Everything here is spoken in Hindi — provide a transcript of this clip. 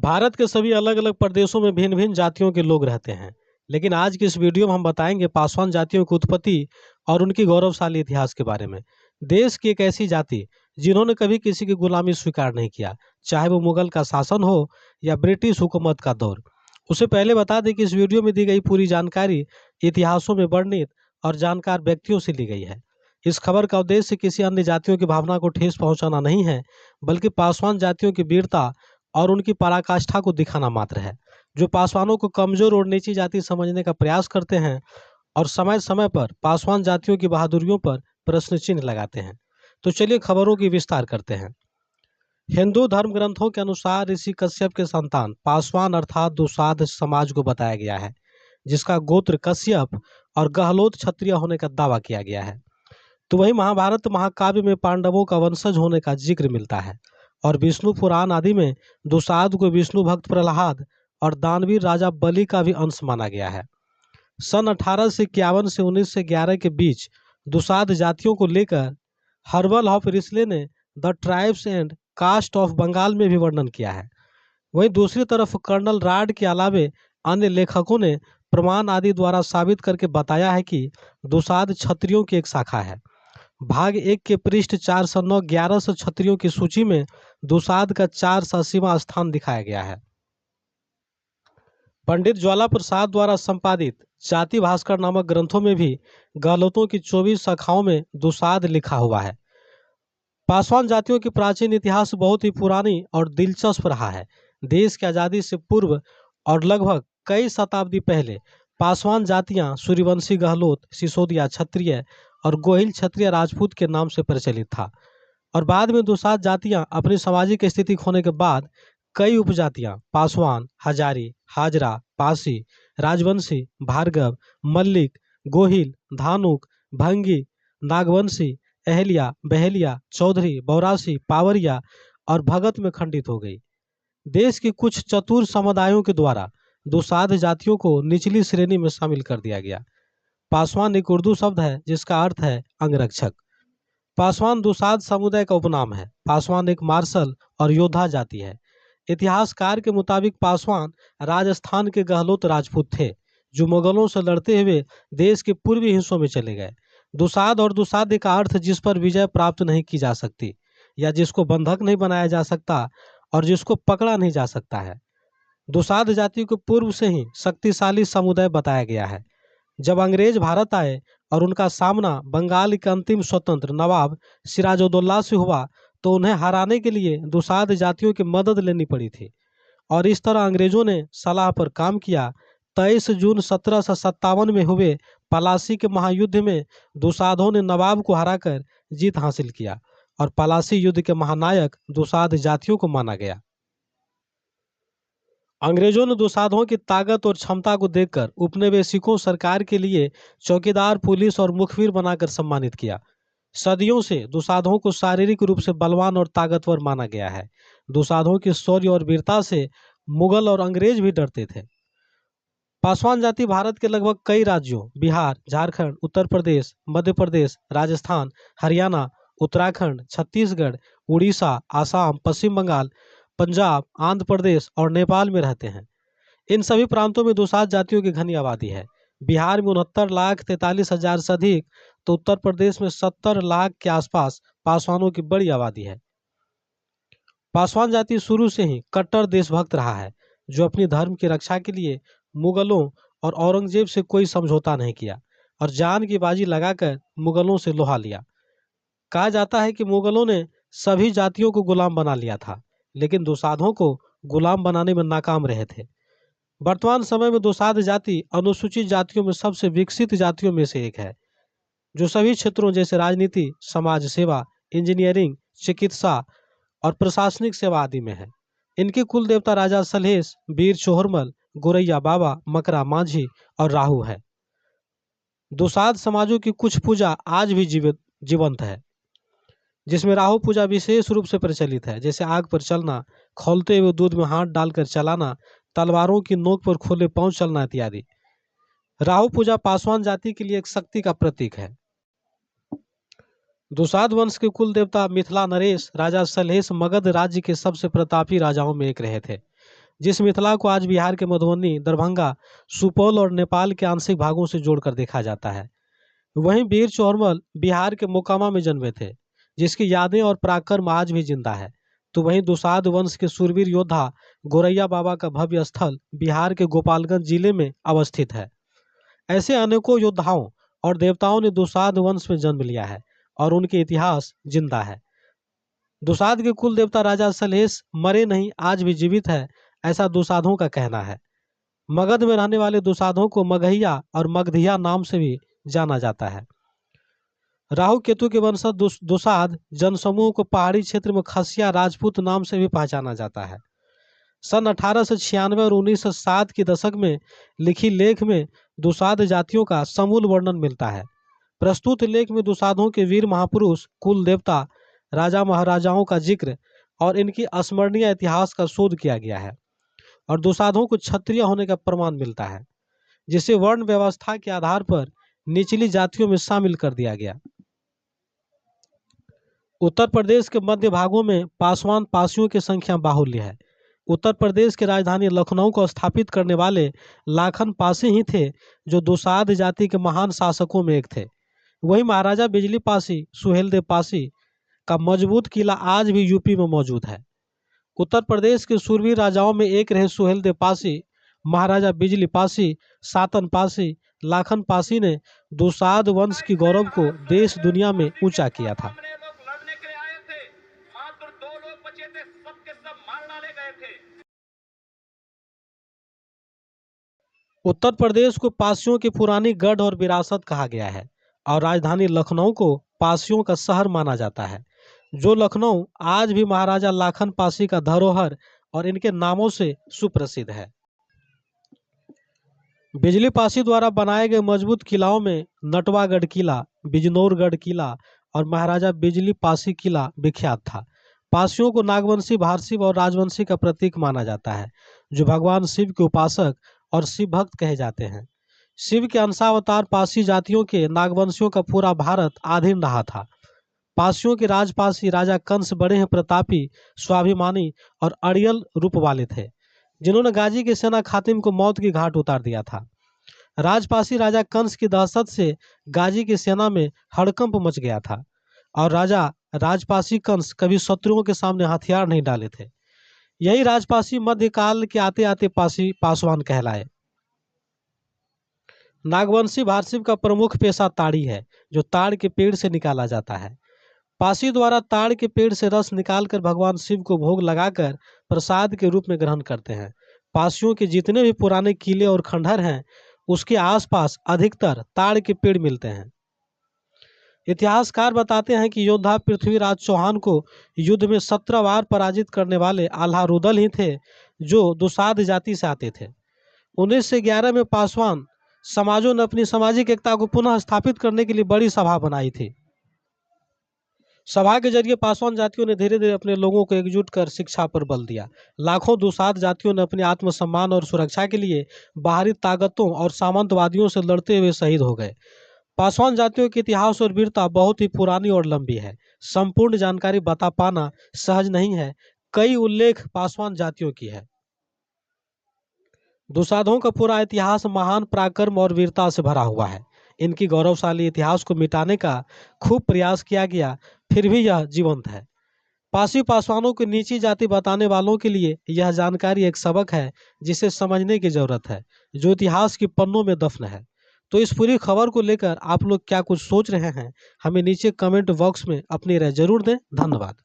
भारत के सभी अलग अलग प्रदेशों में भिन्न भिन्न जातियों के लोग रहते हैं। लेकिन आज की इस वीडियो में हम बताएंगे पासवान जातियों की उत्पत्ति और उनकी गौरवशाली इतिहास के बारे में। देश की एक ऐसी जाति जिन्होंने कभी किसी की गुलामी स्वीकार नहीं किया, चाहे वो मुगल का शासन हो या ब्रिटिश हुकूमत का दौर। उससे पहले बता दें कि इस वीडियो में दी गई पूरी जानकारी इतिहासों में वर्णित और जानकार व्यक्तियों से ली गई है। इस खबर का उद्देश्य किसी अन्य जातियों की भावना को ठेस पहुंचाना नहीं है, बल्कि पासवान जातियों की वीरता और उनकी पराकाष्ठा को दिखाना मात्र है। जो पासवानों को कमजोर और नीची जाति समझने का प्रयास करते हैं और समय समय पर पासवान जातियों की बहादुरियों पर प्रश्न चिन्ह लगाते हैं। तो चलिए खबरों की विस्तार करते हैं। हिंदू धर्म ग्रंथों के अनुसार ऋषि कश्यप के संतान पासवान अर्थात दुसाध समाज को बताया गया है, जिसका गोत्र कश्यप और गहलोत क्षत्रिय होने का दावा किया गया है। तो वही महाभारत महाकाव्य में पांडवों का वंशज होने का जिक्र मिलता है और विष्णु पुराण आदि में दुसाध को विष्णु भक्त प्रहलाद और दानवीर राजा बलि का भी अंश माना गया है। सन 1851 से 1911 के बीच दुसाध जातियों को लेकर हर्बल ऑफ रिस्ले ने the tribes and caste of Bengal में भी वर्णन किया है। वहीं दूसरी तरफ कर्नल राड के अलावे अन्य लेखकों ने प्रमाण आदि द्वारा साबित करके बताया है कि दुसाध क्षत्रियों की एक शाखा है। भाग 1 के पृष्ठ 409 1100 क्षत्रियों की सूची में दुसाध का 480वां स्थान दिखाया गया है। पंडित ज्वाला प्रसाद द्वारा संपादित जाति भास्कर नामक ग्रंथों में भी गहलोतों की 24 शाखाओं में दुसाध लिखा हुआ है। पासवान जातियों की प्राचीन इतिहास बहुत ही पुरानी और दिलचस्प रहा है। देश की आज़ादी से पूर्व और लगभग कई शताब्दी पहले पासवान जातियां सूर्यवंशी गहलोत, सिसोदिया क्षत्रिय और गोहिल क्षत्रिय राजपूत के नाम से प्रचलित था। और बाद में दुसाध जातियां अपनी सामाजिक स्थिति खोने के बाद कई उपजातियां पासवान, हजारी, हाजरा, पासी, राजवंशी, भार्गव, मल्लिक, गोहिल, धानुक, भंगी, नागवंशी, अहलिया, बहेलिया, चौधरी, बौरासी, पावरिया और भगत में खंडित हो गई। देश की कुछ चतुर समुदायों के द्वारा दुसाध जातियों को निचली श्रेणी में शामिल कर दिया गया। पासवान एक उर्दू शब्द है जिसका अर्थ है अंगरक्षक। पासवान दुसाध समुदाय का उपनाम है। पासवान एक मार्शल और योद्धा जाति है। इतिहासकार के मुताबिक पासवान राजस्थान के गहलोत राजपूत थे, जो मुगलों से लड़ते हुए देश के पूर्वी हिस्सों में चले गए। दुसाध और दुसाध्य का अर्थ जिस पर विजय प्राप्त नहीं की जा सकती या जिसको बंधक नहीं बनाया जा सकता और जिसको पकड़ा नहीं जा सकता है। दुसाध जाति को पूर्व से ही शक्तिशाली समुदाय बताया गया है। जब अंग्रेज भारत आए और उनका सामना बंगाल के अंतिम स्वतंत्र नवाब सिराजुद्दौला से हुआ, तो उन्हें हराने के लिए दुसाध जातियों की मदद लेनी पड़ी थी और इस तरह अंग्रेजों ने सलाह पर काम किया। 23 जून 1757 में हुए पलासी के महायुद्ध में दुसाधों ने नवाब को हराकर जीत हासिल किया और पलासी युद्ध के महानायक दुसाध जातियों को माना गया। अंग्रेजों ने दुसाधों की ताकत और क्षमता को देखकर उपनिवेशिकों सरकार के लिए चौकीदार, पुलिस और मुखबिर बनाकर सम्मानित किया। सदियों से दुसाधों को शारीरिक रूप से बलवान और ताकतवर माना गया है। दुसाधों की शौर्य और वीरता से मुगल और अंग्रेज भी डरते थे। पासवान जाति भारत के लगभग कई राज्यों बिहार, झारखंड, उत्तर प्रदेश, मध्य प्रदेश, राजस्थान, हरियाणा, उत्तराखंड, छत्तीसगढ़, उड़ीसा, आसाम, पश्चिम बंगाल, पंजाब, आंध्र प्रदेश और नेपाल में रहते हैं। इन सभी प्रांतों में दुसाध जातियों की घनी आबादी है। बिहार में 69,43,000 से अधिक, तो उत्तर प्रदेश में 70 लाख के आसपास पासवानों की बड़ी आबादी है। पासवान जाति शुरू से ही कट्टर देशभक्त रहा है, जो अपनी धर्म की रक्षा के लिए मुगलों और औरंगजेब से कोई समझौता नहीं किया और जान की बाजी लगाकर मुगलों से लोहा लिया। कहा जाता है कि मुगलों ने सभी जातियों को गुलाम बना लिया था, लेकिन दुसाधों को गुलाम बनाने में नाकाम रहे थे। वर्तमान समय में दुसाध जाति अनुसूचित जातियों में सबसे विकसित जातियों में से एक है, जो सभी क्षेत्रों जैसे राजनीति, समाज सेवा, इंजीनियरिंग, चिकित्सा और प्रशासनिक सेवा आदि में है। इनके कुल देवता राजा सलहेश, वीर चोहरमल, गोरैया बाबा, मकरा मांझी और राहु है। दुसाध समाजों की कुछ पूजा आज भी जीवंत है, जिसमें राहु पूजा विशेष रूप से प्रचलित है, जैसे आग पर चलना, खौलते हुए दूध में हाथ डालकर चलाना, तलवारों की नोक पर खुले पांव चलना इत्यादि। राहु पूजा पासवान जाति के लिए एक शक्ति का प्रतीक है। दुसाध वंश के कुल देवता मिथिला नरेश राजा सलहेश मगध राज्य के सबसे प्रतापी राजाओं में एक रहे थे। जिस मिथिला को आज बिहार के मधुबनी, दरभंगा, सुपौल और नेपाल के आंशिक भागों से जोड़कर देखा जाता है। वहीं वीर चौरमल बिहार के मोकामा में जन्मे थे, जिसकी यादें और पराक्रम आज भी जिंदा है। तो वहीं दुसाध वंश के सूरवीर योद्धा गोरैया बाबा का भव्य स्थल बिहार के गोपालगंज जिले में अवस्थित है। ऐसे अनेकों योद्धाओं और देवताओं ने दुसाध वंश में जन्म लिया है और उनके इतिहास जिंदा है। दुसाध के कुल देवता राजा सलहेश मरे नहीं, आज भी जीवित है, ऐसा दुसाधों का कहना है। मगध में रहने वाले दुसाधों को मगहिया और मगधिया नाम से भी जाना जाता है। राहु केतु के वंशज दुसाध जनसमूह को पहाड़ी क्षेत्र में खसिया राजपूत नाम से भी पहचाना जाता है। सन 1896 और 1907 के दशक में लिखी लेख में दुसाध जातियों का समूल वर्णन मिलता है। प्रस्तुत लेख में दुसाधों के वीर महापुरुष, कुल देवता, राजा महाराजाओं का जिक्र और इनकी अस्मरणीय इतिहास का शोध किया गया है और दुसाधों को क्षत्रिय होने का प्रमाण मिलता है, जिसे वर्ण व्यवस्था के आधार पर निचली जातियों में शामिल कर दिया गया। उत्तर प्रदेश के मध्य भागों में पासवान पासियों की संख्या बाहुल्य है। उत्तर प्रदेश की राजधानी लखनऊ को स्थापित करने वाले लाखन पासी ही थे, जो दुसाध जाति के महान शासकों में एक थे। वही महाराजा बिजली पासी सुहेलदेव पासी का मजबूत किला आज भी यूपी में मौजूद है। उत्तर प्रदेश के सूरवीर राजाओं में एक रहे सुहेलदेव पासी। महाराजा बिजली पासी, सातन पासी, लाखन पासी ने दुसाध वंश की गौरव को देश दुनिया में ऊंचा किया था। उत्तर प्रदेश को पासियों की पुरानी गढ़ और विरासत कहा गया है और राजधानी लखनऊ को पासियों का शहर माना जाता है। जो लखनऊ आज भी महाराजा लाखन पासी का धरोहर और इनके नामों से सुप्रसिद्ध है। बिजली पासी द्वारा बनाए गए मजबूत किलाओं में नटवागढ़ किला, बिजनौरगढ़ किला और महाराजा बिजली पासी किला विख्यात था। पासियों को नागवंशी, भारसी और राजवंशी का प्रतीक माना जाता है, जो भगवान शिव के उपासक और शिव भक्त कहे जाते हैं। शिव के अंशावतार पासी जातियों के नागवंशियों का पूरा भारत अधीन रहा था। पासियों के राजपासी राजा कंस बड़े ही प्रतापी, स्वाभिमानी और अड़ियल रूप वाले थे, जिन्होंने गाजी की सेना खातिम को मौत की घाट उतार दिया था। राजपासी राजा कंस की दहशत से गाजी की सेना में हड़कंप मच गया था और राजा राजपासी कंस कभी शत्रुओं के सामने हथियार नहीं डाले थे। यही राजपासी मध्यकाल के आते आते पासवान कहलाए। नागवंशी भारसिव का प्रमुख पेशा ताड़ी है, जो ताड़ के पेड़ से निकाला जाता है। पासी द्वारा ताड़ के पेड़ से रस निकालकर भगवान शिव को भोग लगाकर प्रसाद के रूप में ग्रहण करते हैं। पासियों के जितने भी पुराने किले और खंडहर हैं, उसके आसपास अधिकतर ताड़ के पेड़ मिलते हैं। इतिहासकार बताते हैं कि योद्धा पृथ्वीराज चौहान को युद्ध में 17 बार पराजित करने वाले आल्हारुदल ही थे, जो दुसाध जाति से आते थे। 1911 में पासवान समाजों ने अपनी सामाजिक एकता को पुनः स्थापित करने के लिए बड़ी सभा बनाई थी। सभा के जरिए पासवान जातियों ने धीरे धीरे अपने लोगों को एकजुट कर शिक्षा पर बल दिया। लाखों दुसाध जातियों ने अपने आत्मसम्मान और सुरक्षा के लिए बाहरी ताकतों और सामंतवादियों से लड़ते हुए शहीद हो गए। पासवान जातियों के इतिहास और वीरता बहुत ही पुरानी और लंबी है। संपूर्ण जानकारी बता पाना सहज नहीं है। कई उल्लेख पासवान जातियों की है। दुसाधों का पूरा इतिहास महान पराक्रम और वीरता से भरा हुआ है। इनकी गौरवशाली इतिहास को मिटाने का खूब प्रयास किया गया, फिर भी यह जीवंत है। पासी पासवानों को नीची जाति बताने वालों के लिए यह जानकारी एक सबक है, जिसे समझने की जरूरत है, जो इतिहास के पन्नों में दफन है। तो इस पूरी खबर को लेकर आप लोग क्या कुछ सोच रहे हैं, हमें नीचे कमेंट बॉक्स में अपनी राय जरूर दें। धन्यवाद।